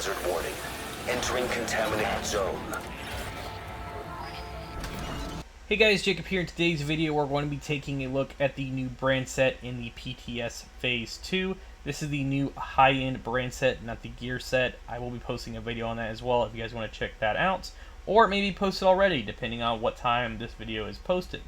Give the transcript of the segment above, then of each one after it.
hazard warning. Entering contaminated zone. Hey guys, Jacob here. In today's video, we're going to be taking a look at the new brand set in the PTS Phase 2. This is the new high-end brand set, not the gear set. I will be posting a video on that as well if you guys want to check that out. Or maybe post it already, depending on what time this video is posted.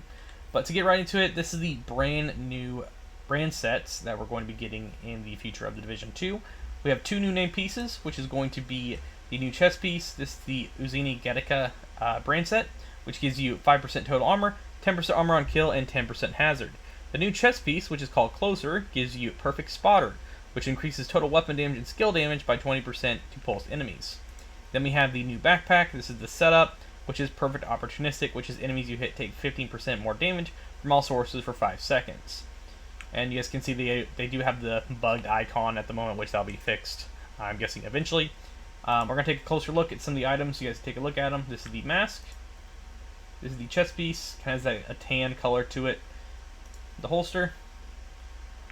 But to get right into it, this is the brand new brand sets that we're going to be getting in the future of the Division 2. We have two new name pieces, which is going to be the new chest piece. This is the Untitled brand set, which gives you 5% total armor, 10% armor on kill, and 10% hazard. The new chest piece, which is called Closer, gives you Perfect Spotter, which increases total weapon damage and skill damage by 20% to pulse enemies. Then we have the new backpack. This is the setup, which is Perfect Opportunistic, which is enemies you hit take 15% more damage from all sources for 5 seconds. And you guys can see they do have the bugged icon at the moment, which that'll be fixed, I'm guessing, eventually. We're going to take a closer look at some of the items. You guys take a look at them. This is the mask. This is the chest piece. Kind of has a tan color to it. The holster.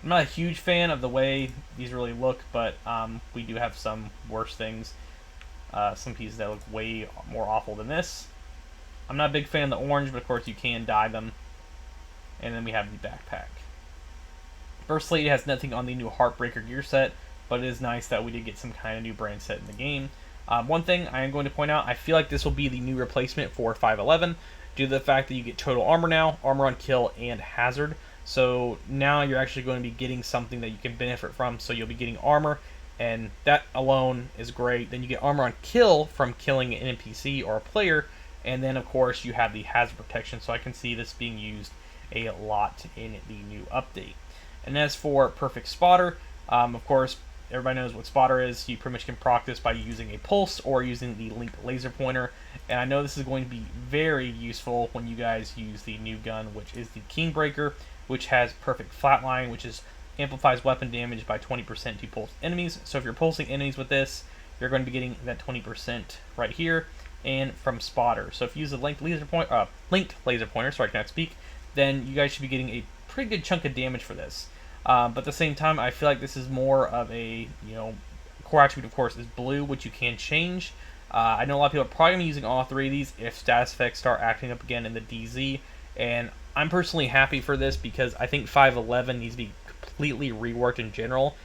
I'm not a huge fan of the way these really look, but we do have some worse things. Some pieces that look way more awful than this. I'm not a big fan of the orange, but of course you can dye them. And then we have the backpack. Firstly, it has nothing on the new Heartbreaker gear set, but it is nice that we did get some kind of new brand set in the game. One thing I am going to point out, I feel like this will be the new replacement for 511, due to the fact that you get total armor now, armor on kill, and hazard. So now you're actually going to be getting something that you can benefit from. So you'll be getting armor, and that alone is great. Then you get armor on kill from killing an NPC or a player, and then of course you have the hazard protection. So I can see this being used a lot in the new update. And as for Perfect Spotter, of course, everybody knows what spotter is. You pretty much can proc this by using a pulse or using the link laser pointer. And I know this is going to be very useful when you guys use the new gun, which is the Keenbreaker, which has perfect flatline, which amplifies weapon damage by 20% to pulse enemies. So if you're pulsing enemies with this, you're going to be getting that 20% right here and from spotter. So if you use the linked laser pointer, sorry, I cannot speak, then you guys should be getting a pretty good chunk of damage for this. But at the same time, I feel like this is more of a, core attribute, of course, is blue, which you can change. I know a lot of people are probably going to be using all three of these if status effects start acting up again in the DZ, and I'm personally happy for this because I think 511 needs to be completely reworked in general,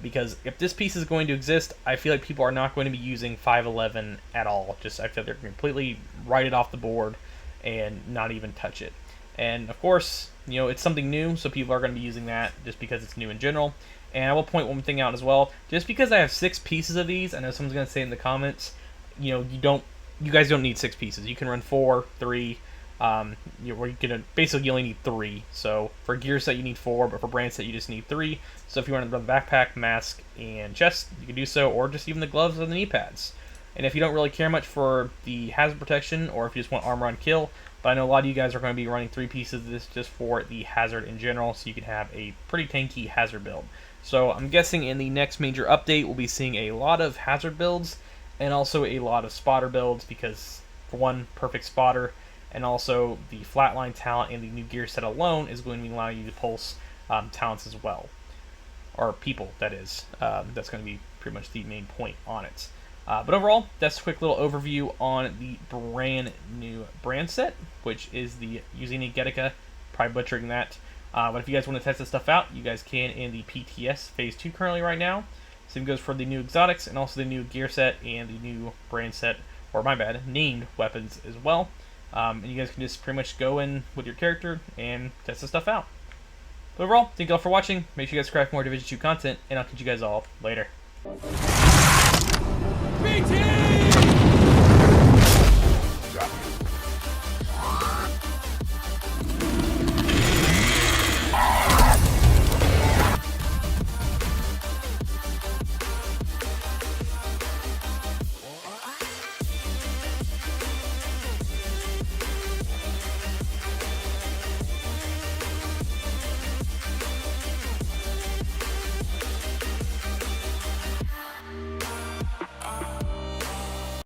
because if this piece is going to exist, I feel like people are not going to be using 511 at all. I feel like they're completely write it off the board and not even touch it. And of course, it's something new, so people are going to be using that just because it's new in general. And I will point one thing out as well. Just because I have 6 pieces of these, I know someone's going to say in the comments, you guys don't need 6 pieces. You can run 4, 3. Basically you only need 3. So for gear set you need 4, but for brand set you just need 3. So if you want to run the backpack, mask, and chest, you can do so, or just even the gloves or the knee pads. And if you don't really care much for the hazard protection, or if you just want armor on kill, but I know a lot of you guys are going to be running 3 pieces of this just for the hazard in general, so you can have a pretty tanky hazard build. So I'm guessing in the next major update, we'll be seeing a lot of hazard builds, and also a lot of spotter builds, because for one, Perfect Spotter, and also the flatline talent and the new gear set alone is going to allow you to pulse talents as well. Or people, that is. That's going to be pretty much the main point on it. But overall, that's a quick little overview on the brand new brand set, which is the Untitled, probably butchering that. But if you guys want to test this stuff out, you guys can in the PTS Phase 2 currently right now. Same goes for the new exotics and also the new gear set and the new brand set, or my bad, named weapons as well. And you guys can just pretty much go in with your character and test this stuff out. But overall, thank you all for watching. Make sure you guys subscribe for more Division 2 content, and I'll catch you guys all later. BT!